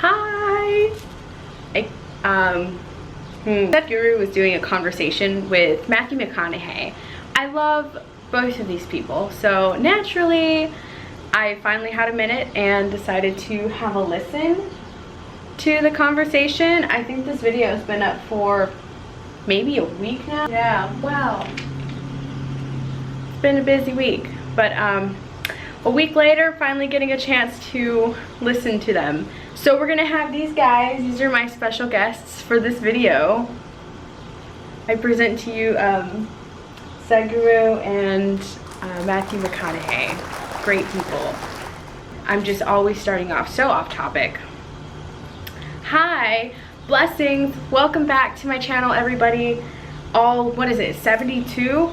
Hi! That Guru was doing a conversation with Matthew McConaughey. I love both of these people, so naturally I finally had a minute and decided to have a listen to the conversation. I think this video has been up for maybe a week now. Yeah, wow. It's been a busy week, but a week later, finally getting a chance to listen to them. So we're gonna have these guys. These are my special guests for this video. I present to you Sadhguru and Matthew McConaughey. Great people. I'm just always starting off so off topic. Hi, blessings. Welcome back to my channel, everybody. All, what is it, 72?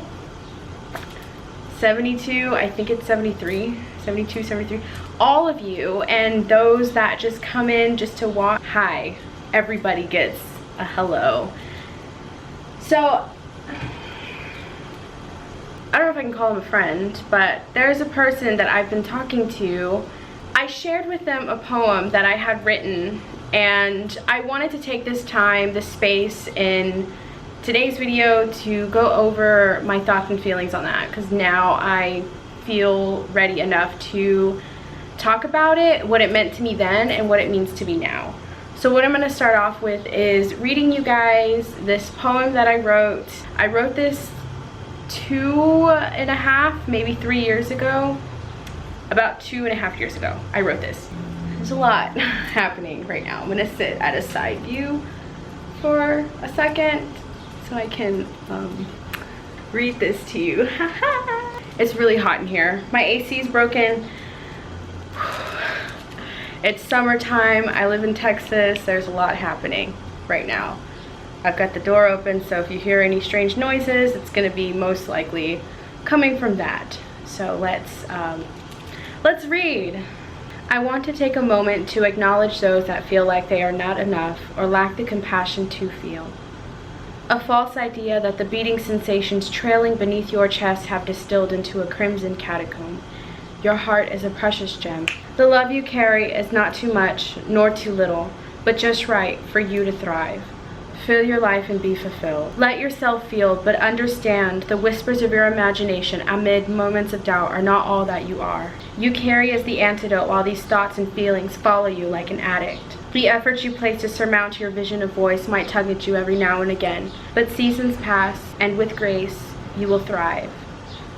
72, I think it's 73, 72, 73. All of you and those that just come in just to watch. Hi, everybody gets a hello. So, I don't know if I can call him a friend, but there's a person that I've been talking to. I shared with them a poem that I had written, and I wanted to take this time, this space in today's video to go over my thoughts and feelings on that, because now I feel ready enough to talk about it, what it meant to me then and what it means to me now. So what I'm going to start off with is reading you guys this poem that I wrote. I wrote this 2.5, maybe 3 years ago. About 2.5 years ago, I wrote this. There's a lot happening right now. I'm going to sit at a side view for a second so I can read this to you. It's really hot in here. My AC is broken. It's summertime. I live in Texas. There's a lot happening right now. I've got the door open, so if you hear any strange noises, it's gonna be most likely coming from that. So let's read. I want to take a moment to acknowledge those that feel like they are not enough or lack the compassion to feel. A false idea that the beating sensations trailing beneath your chest have distilled into a crimson catacomb. Your heart is a precious gem. The love you carry is not too much nor too little, but just right for you to thrive. Fill your life and be fulfilled. Let yourself feel, but understand the whispers of your imagination amid moments of doubt are not all that you are. You carry as the antidote while these thoughts and feelings follow you like an addict. The efforts you place to surmount your vision of voice might tug at you every now and again, but seasons pass, and with grace, you will thrive.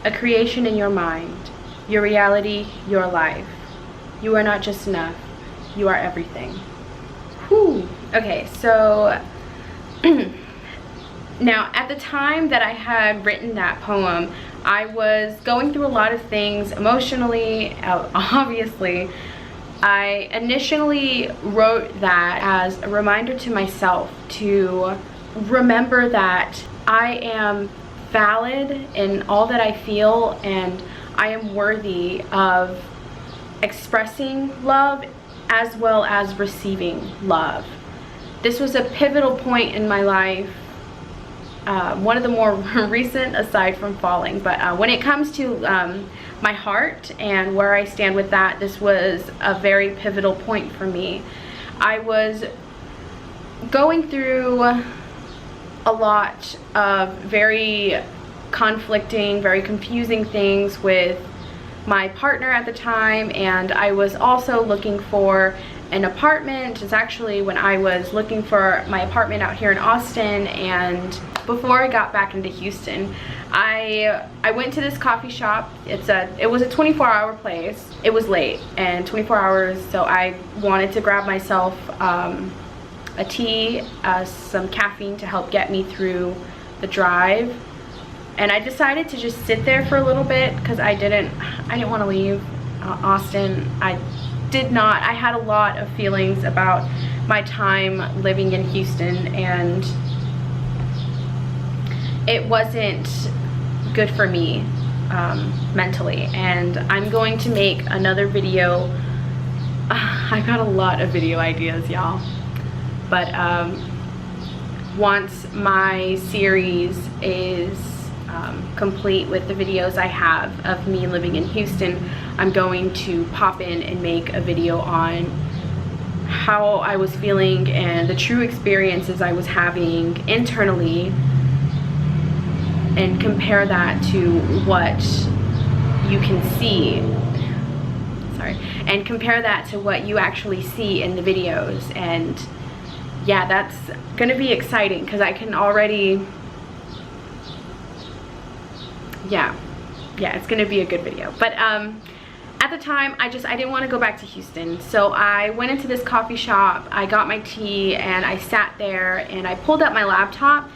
A creation in your mind, your reality, your life. You are not just enough, you are everything. Whew. Okay, so now at the time that I had written that poem, I was going through a lot of things emotionally, obviously. I initially wrote that as a reminder to myself to remember that I am valid in all that I feel, and I am worthy of expressing love as well as receiving love. This was a pivotal point in my life, one of the more recent aside from falling, but when it comes to my heart and where I stand with that, this was a very pivotal point for me. I was going through a lot of very conflicting, very confusing things with my partner at the time, and I was also looking for an apartment. It's actually when I was looking for my apartment out here in Austin, and before I got back into Houston, I went to this coffee shop. It was a 24-hour place. It was late and 24 hours, so I wanted to grab myself a tea, some caffeine to help get me through the drive. And I decided to just sit there for a little bit because I didn't want to leave Austin. I had a lot of feelings about my time living in Houston, and it wasn't good for me mentally. And I'm going to make another video. I got a lot of video ideas, y'all, but once my series is complete with the videos I have of me living in Houston, I'm going to pop in and make a video on how I was feeling and the true experiences I was having internally, and compare that to what you can see. Sorry. And compare that to what you actually see in the videos. And yeah, that's gonna be exciting because I can already, yeah, it's gonna be a good video. But at the time, I didn't want to go back to Houston. So I went into this coffee shop, I got my tea, and I sat there and I pulled up my laptop,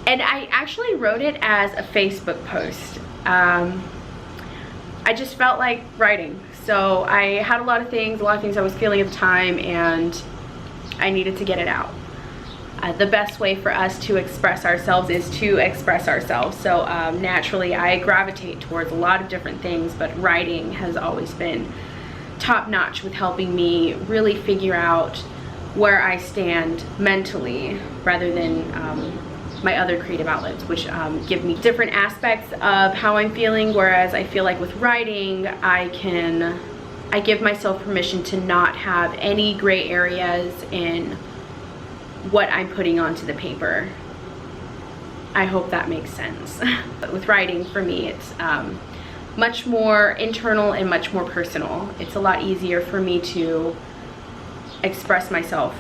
and I actually wrote it as a Facebook post. I just felt like writing. So I had a lot of things I was feeling at the time, and I needed to get it out. The best way for us to express ourselves is to express ourselves. So naturally I gravitate towards a lot of different things, but writing has always been top notch with helping me really figure out where I stand mentally, rather than my other creative outlets, which give me different aspects of how I'm feeling. Whereas I feel like with writing, I give myself permission to not have any gray areas in what I'm putting onto the paper. I hope that makes sense. But with writing, for me, it's much more internal and much more personal. It's a lot easier for me to express myself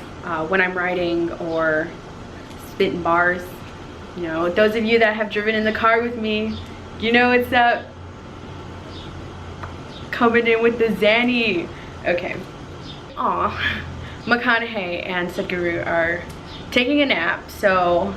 when I'm writing or spitting bars. You know, those of you that have driven in the car with me, you know what's up. Coming in with the Zanny. Okay. Aw. McConaughey and Sadhguru are taking a nap, so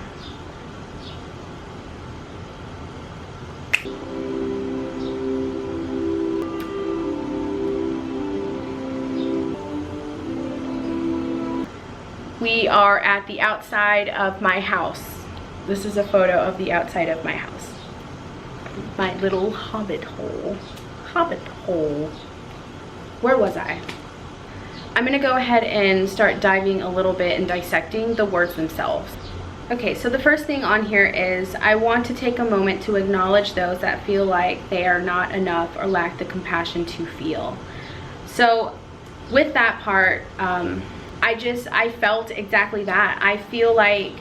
we are at the outside of my house. This is a photo of the outside of my house. My little hobbit hole. Hobbit hole. Where was I? I'm gonna go ahead and start diving a little bit and dissecting the words themselves. Okay, so the first thing on here is I want to take a moment to acknowledge those that feel like they are not enough or lack the compassion to feel. So with that part, I felt exactly that. I feel like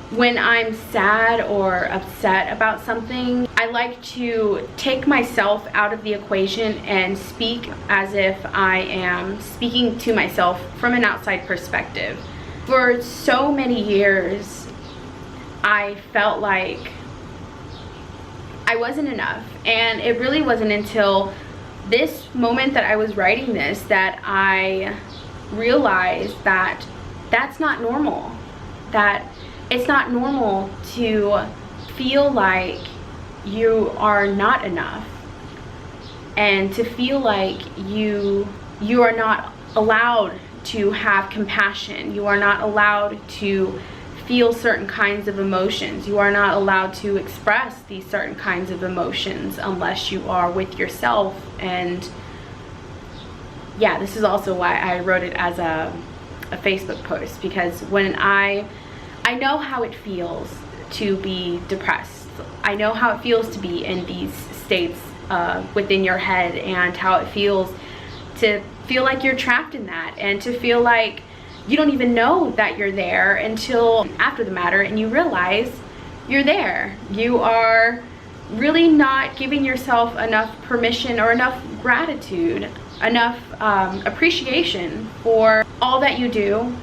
when I'm sad or upset about something, I like to take myself out of the equation and speak as if I am speaking to myself from an outside perspective. For so many years, I felt like I wasn't enough, and it really wasn't until this moment that I was writing this that I realized that that's not normal. That it's not normal to feel like you are not enough, and to feel like you are not allowed to have compassion. You are not allowed to feel certain kinds of emotions. You are not allowed to express these certain kinds of emotions unless you are with yourself. And yeah, this is also why I wrote it as a Facebook post, because when I know how it feels to be depressed. I know how it feels to be in these states within your head, and how it feels to feel like you're trapped in that, and to feel like you don't even know that you're there until after the matter and you realize you're there. You are really not giving yourself enough permission or enough gratitude, enough appreciation for all that you do.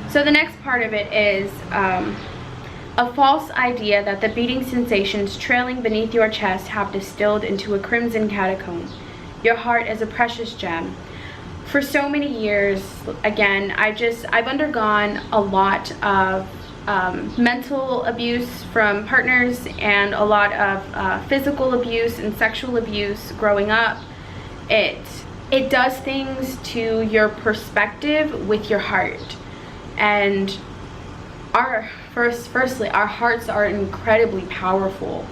So the next part of it is a false idea that the beating sensations trailing beneath your chest have distilled into a crimson catacomb. Your heart is a precious gem. For so many years, again, I've undergone a lot of mental abuse from partners, and a lot of physical abuse and sexual abuse growing up. It does things to your perspective with your heart. And firstly, our hearts are incredibly powerful.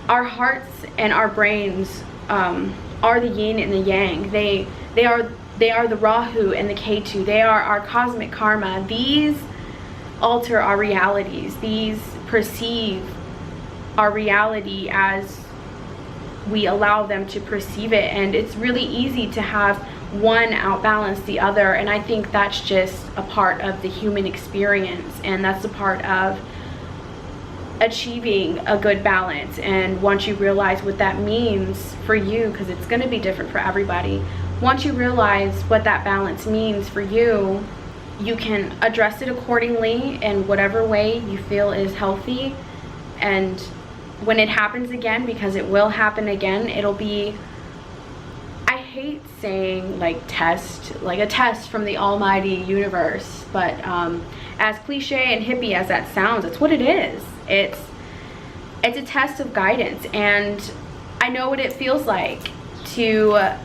Our hearts and our brains are the yin and the yang. They are the Rahu and the Ketu. They are our cosmic karma. These alter our realities. These perceive our reality as we allow them to perceive it. And it's really easy to have one outbalance the other. And I think that's just a part of the human experience, and that's a part of achieving a good balance. And once you realize what that means for you, because it's going to be different for everybody, once you realize what that balance means for you, you can address it accordingly in whatever way you feel is healthy. And when it happens again, because it will happen again, it'll be, I hate saying like test, like a test from the almighty universe, but as cliche and hippie as that sounds, it's what it is. It's a test of guidance. And I know what it feels like to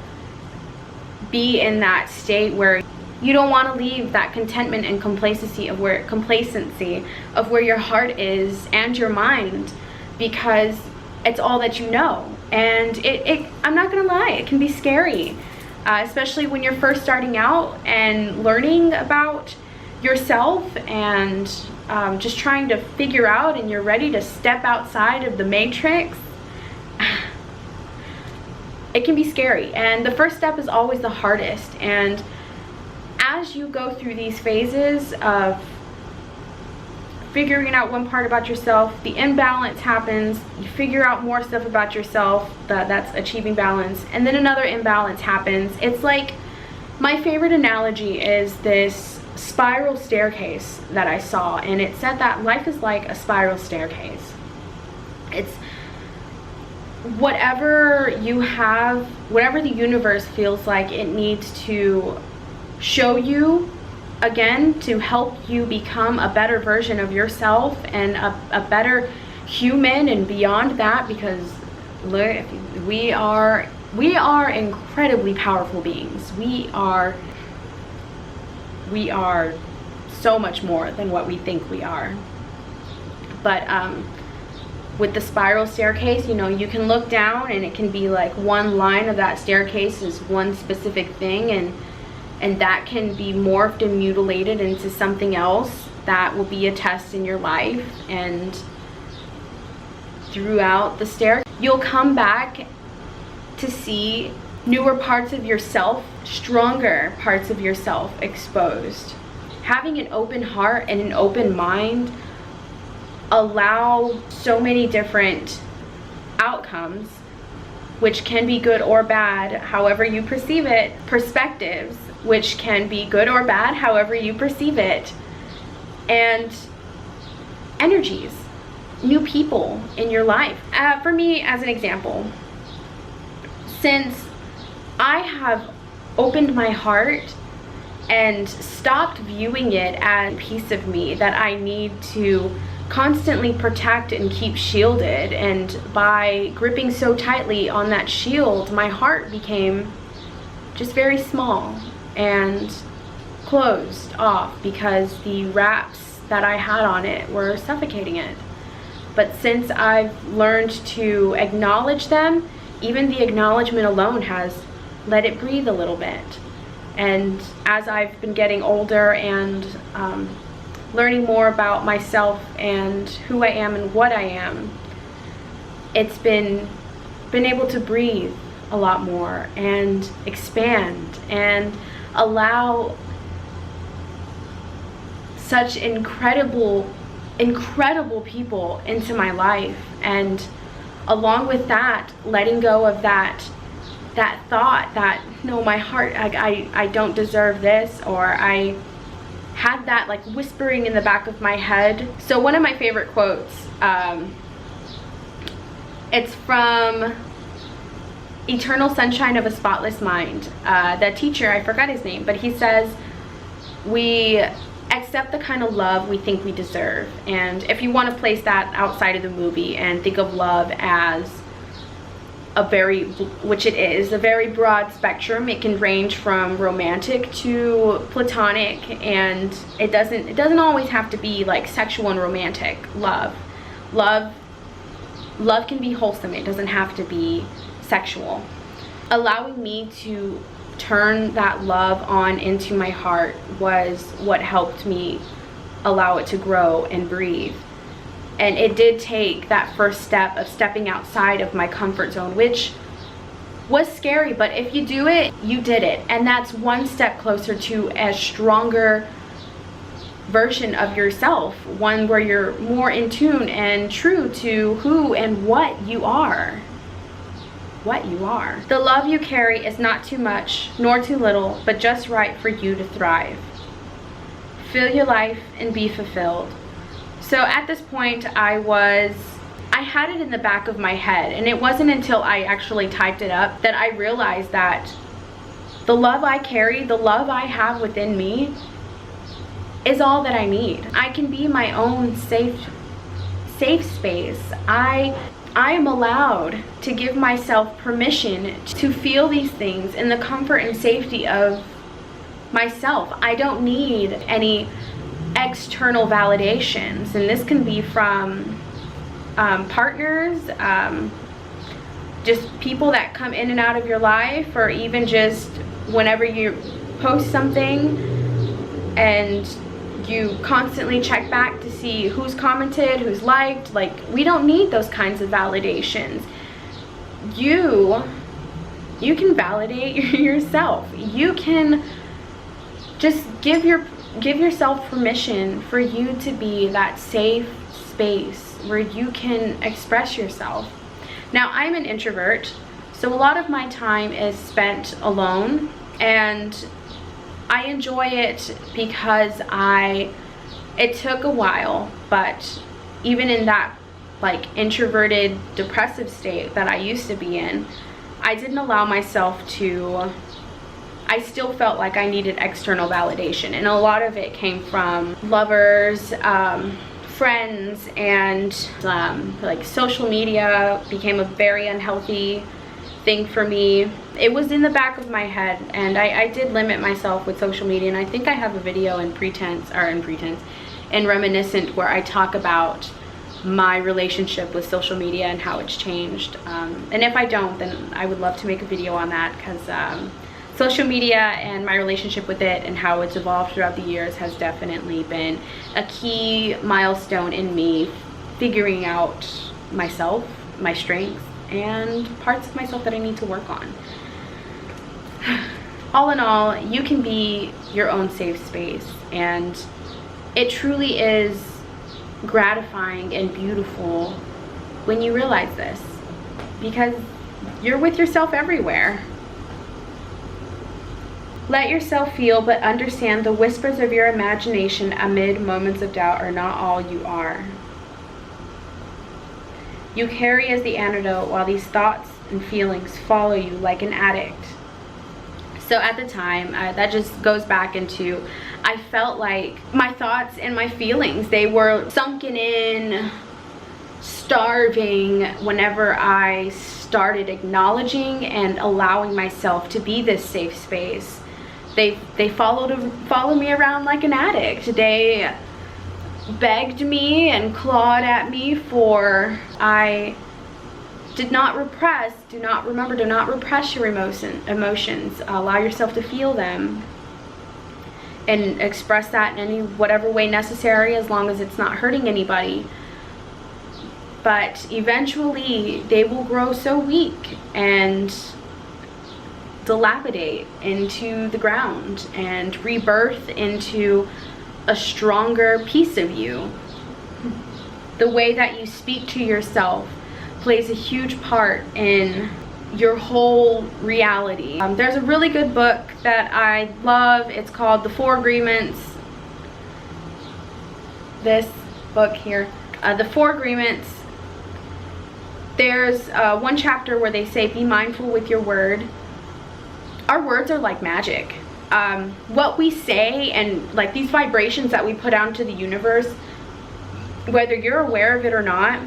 be in that state where you don't want to leave that contentment and complacency of where your heart is and your mind, because it's all that you know. And I'm not gonna lie, it can be scary, especially when you're first starting out and learning about yourself and just trying to figure out, and you're ready to step outside of the matrix. It can be scary, and the first step is always the hardest. And as you go through these phases of figuring out one part about yourself, the imbalance happens, you figure out more stuff about yourself, that's achieving balance, and then another imbalance happens. It's like, my favorite analogy is this spiral staircase that I saw, and it said that life is like a spiral staircase. It's whatever you have, whatever the universe feels like it needs to show you again to help you become a better version of yourself and a better human, and beyond that, because look, we are incredibly powerful beings. We are so much more than what we think we are. But with the spiral staircase, you know, you can look down and it can be like one line of that staircase is one specific thing, and that can be morphed and mutilated into something else that will be a test in your life. And throughout the stair, you'll come back to see newer parts of yourself, stronger parts of yourself exposed. Having an open heart and an open mind allow so many different outcomes, which can be good or bad, however you perceive it, perspectives, which can be good or bad, however you perceive it, and energies, new people in your life. For me, as an example, since I have opened my heart and stopped viewing it as a piece of me that I need to constantly protect and keep shielded, and by gripping so tightly on that shield, my heart became just very small and closed off because the wraps that I had on it were suffocating it. But since I've learned to acknowledge them, even the acknowledgement alone has let it breathe a little bit. And as I've been getting older and learning more about myself and who I am and what I am, it's been able to breathe a lot more and expand and allow such incredible people into my life. And along with that, letting go of that thought that, no, my heart, I don't deserve this, or I had that like whispering in the back of my head. So one of my favorite quotes, it's from Eternal Sunshine of a Spotless Mind. The teacher, I forgot his name, but he says, we accept the kind of love we think we deserve. And if you want to place that outside of the movie and think of love as a very, which it is, a very broad spectrum. It can range from romantic to platonic, and it doesn't always have to be like sexual and romantic love. Love can be wholesome. It doesn't have to be sexual. Allowing me to turn that love on into my heart was what helped me allow it to grow and breathe. And it did take that first step of stepping outside of my comfort zone, which was scary, but if you do it, you did it. And that's one step closer to a stronger version of yourself, one where you're more in tune and true to who and what you are. What you are. The love you carry is not too much nor too little, but just right for you to thrive. Fill your life and be fulfilled. So at this point, I had it in the back of my head, and it wasn't until I actually typed it up that I realized that the love I carry, the love I have within me, is all that I need. I can be my own safe space. I am allowed to give myself permission to feel these things in the comfort and safety of myself. I don't need any external validations, and this can be from partners, just people that come in and out of your life, or even just whenever you post something and you constantly check back to see who's commented, who's liked. Like, we don't need those kinds of validations. You can validate yourself. You can just give yourself permission for you to be that safe space where you can express yourself. Now, I'm an introvert, so a lot of my time is spent alone, and I enjoy it because it took a while, but even in that like introverted, depressive state that I used to be in, I didn't allow myself to, I still felt like I needed external validation, and a lot of it came from lovers, friends, and like social media became a very unhealthy thing for me. It was in the back of my head, and I did limit myself with social media, and I think I have a video in Reminiscent where I talk about my relationship with social media and how it's changed. And if I don't, then I would love to make a video on that, because social media and my relationship with it and how it's evolved throughout the years has definitely been a key milestone in me figuring out myself, my strengths, and parts of myself that I need to work on. All in all, you can be your own safe space, and it truly is gratifying and beautiful when you realize this, because you're with yourself everywhere. Let yourself feel, but understand the whispers of your imagination amid moments of doubt are not all you are. You carry as the antidote while these thoughts and feelings follow you like an addict. So at the time, that just goes back into, I felt like my thoughts and my feelings, they were sunken in, starving whenever I started acknowledging and allowing myself to be this safe space. They follow me around like an addict. They begged me and clawed at me for, I did not repress, do not repress your emotions. Allow yourself to feel them and express that in any whatever way necessary, as long as it's not hurting anybody. But eventually they will grow so weak and dilapidate into the ground and rebirth into a stronger piece of you. The way that you speak to yourself plays a huge part in your whole reality. There's a really good book that I love. It's called The 4 Agreements. This book here, The 4 Agreements. There's one chapter where they say, be mindful with your word. Our words are like magic. What we say and like these vibrations that we put out into the universe, whether you're aware of it or not,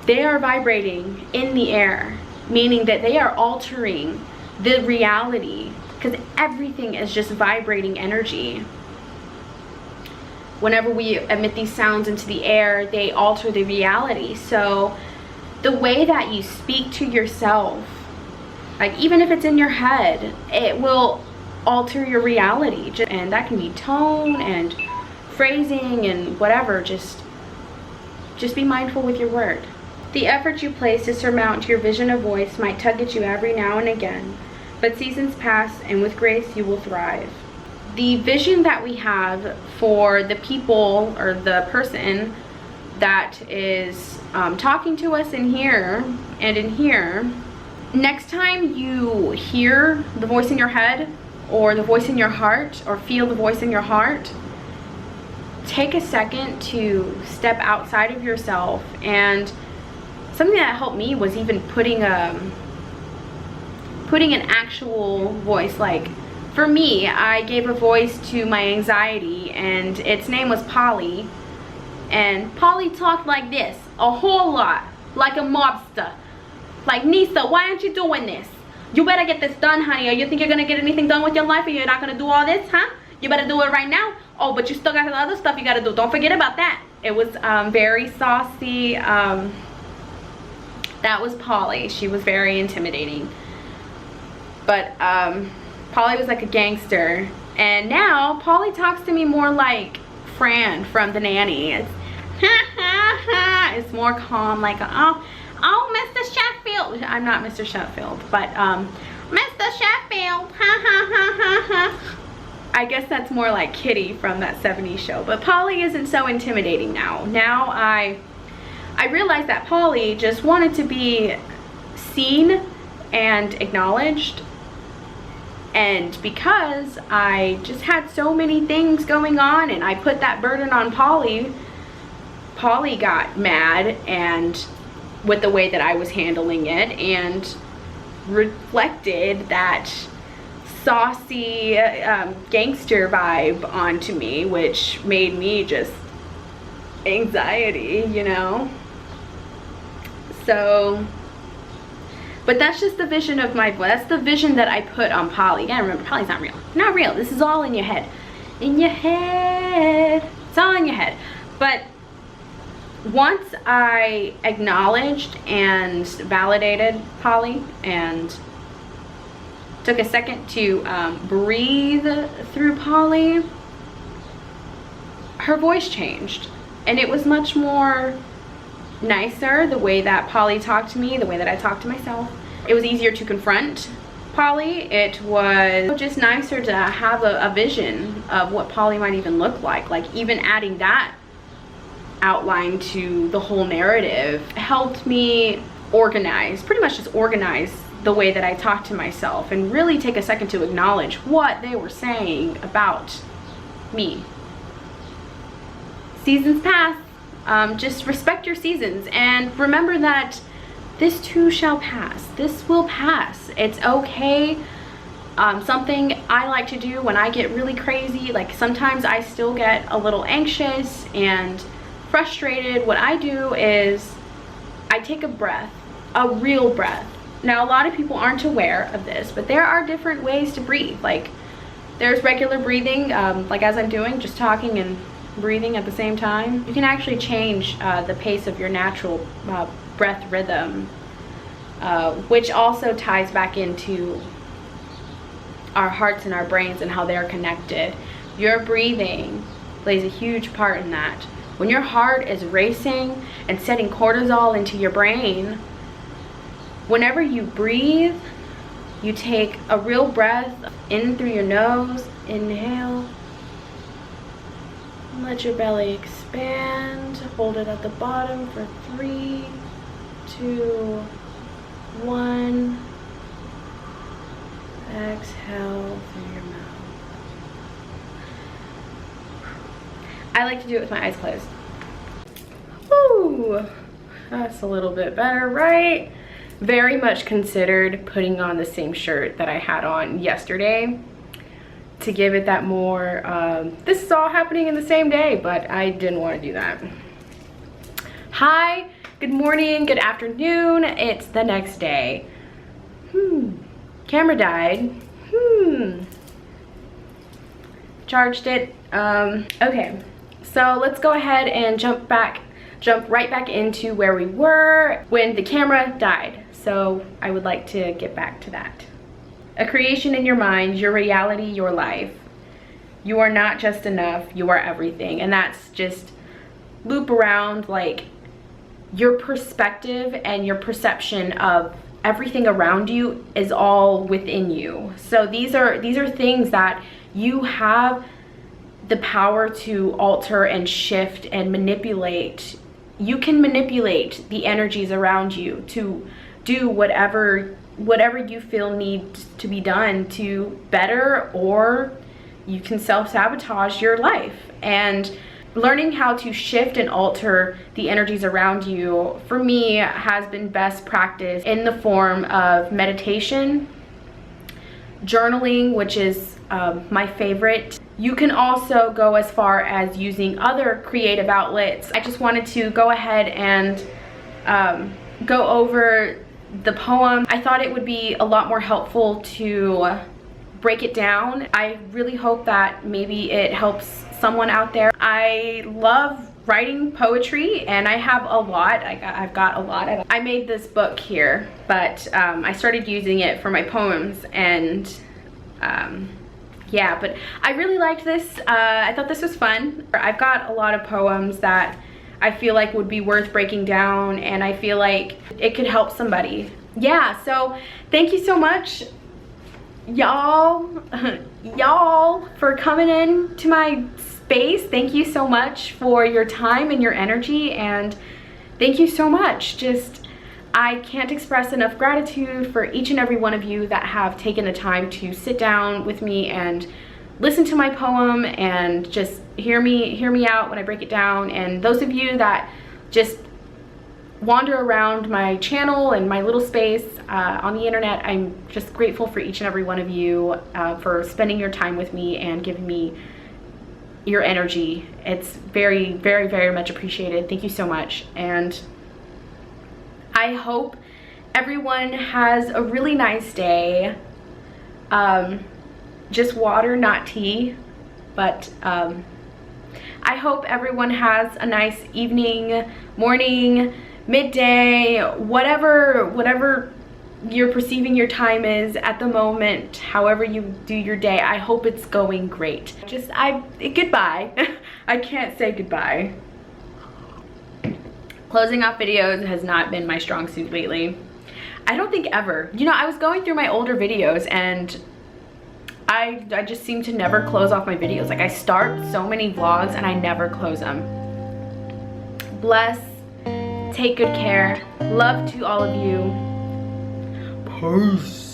they are vibrating in the air, meaning that they are altering the reality, because everything is just vibrating energy. Whenever we emit these sounds into the air, they alter the reality. So the way that you speak to yourself, like even if it's in your head, it will alter your reality. And that can be tone and phrasing and whatever. Just be mindful with your word. The effort you place to surmount your vision of voice might tug at you every now and again, but seasons pass and with grace you will thrive. The vision that we have for the people or the person that is talking to us in here and in here, next time you hear the voice in your head or the voice in your heart or feel the voice in your heart, take a second to step outside of yourself. And something that helped me was even putting an actual voice. Like for me, I gave a voice to my anxiety and its name was Polly. And Polly talked like this a whole lot, like a mobster. Like, Nisa, why aren't you doing this? You better get this done, honey, or you think you're gonna get anything done with your life, or you're not gonna do all this, huh? You better do it right now. Oh, but you still got the other stuff you gotta do. Don't forget about that. It was very saucy. That was Polly. She was very intimidating. But Polly was like a gangster. And now Polly talks to me more like Fran from The Nanny. It's it's more calm, like, oh, Mr. Sheffield. I'm not Mr. Sheffield, but Mr. Sheffield, I guess that's more like Kitty from that 70s show. But Polly isn't so intimidating now. Now I realized that Polly just wanted to be seen and acknowledged. And because I just had so many things going on and I put that burden on Polly, Polly got mad and with the way that I was handling it and reflected that saucy gangster vibe onto me, which made me just anxiety, you know. So, but that's just the vision of that's the vision that I put on Polly. Yeah, remember, Polly's not real. Not real. This is all in your head. In your head. It's all in your head. But once I acknowledged and validated Polly and took a second to breathe through Polly, her voice changed. And it was much more nicer, the way that Polly talked to me, the way that I talked to myself. It was easier to confront Polly. It was just nicer to have a vision of what Polly might even look like. Like even adding that outline to the whole narrative helped me organize, pretty much just organize the way that I talked to myself and really take a second to acknowledge what they were saying about me. Seasons pass. Just respect your seasons and remember that this too shall pass. This will pass. It's okay. Something I like to do when I get really crazy, like sometimes I still get a little anxious and frustrated. What I do is I take a breath, a real breath. Now a lot of people aren't aware of this, but there are different ways to breathe. Like there's regular breathing, like as I'm doing, just talking and breathing at the same time. You can actually change the pace of your natural breath rhythm, which also ties back into our hearts and our brains and how they're connected. Your breathing plays a huge part in that. When your heart is racing and setting cortisol into your brain, whenever you breathe, you take a real breath in through your nose, inhale, let your belly expand, hold it at the bottom for 3, 2, 1, exhale through your mouth. I like to do it with my eyes closed. Woo, that's a little bit better, right? Very much considered putting on the same shirt that I had on yesterday to give it that more, this is all happening in the same day, but I didn't want to do that. Hi, good morning, good afternoon. It's the next day. Camera died. Charged it. Okay, so let's go ahead and jump right back into where we were when the camera died. So I would like to get back to that. A creation in your mind, your reality, your life. You are not just enough, you are everything. And that's just loop around like your perspective and your perception of everything around you is all within you. So these are things that you have the power to alter and shift and manipulate. You can manipulate the energies around you to do whatever you feel needs to be done to better, or you can self-sabotage your life. And learning how to shift and alter the energies around you, for me, has been best practice in the form of meditation, journaling, which is my favorite. You can also go as far as using other creative outlets. I just wanted to go ahead and go over the poem. I thought it would be a lot more helpful to break it down. I really hope that maybe it helps someone out there. I love writing poetry, and I have a lot. I've got a lot of it. I made this book here, but I started using it for my poems, and yeah, but I really liked this. I thought this was fun. I've got a lot of poems that I feel like would be worth breaking down, and I feel like it could help somebody. Yeah, so thank you so much, y'all for coming in to my space. Thank you so much for your time and your energy, and thank you so much. Just, I can't express enough gratitude for each and every one of you that have taken the time to sit down with me and listen to my poem and just hear me out when I break it down. And those of you that just wander around my channel and my little space on the internet, I'm just grateful for each and every one of you for spending your time with me and giving me your energy. It's very, very, very much appreciated. Thank you so much. And I hope everyone has a really nice day. Just water, not tea. But I hope everyone has a nice evening, morning, midday, whatever you're perceiving your time is at the moment, however you do your day. I hope it's going great. Goodbye. I can't say goodbye. Closing off videos has not been my strong suit lately. I don't think ever. You know, I was going through my older videos, and I just seem to never close off my videos. Like, I start so many vlogs and I never close them. Bless. Take good care. Love to all of you. Peace.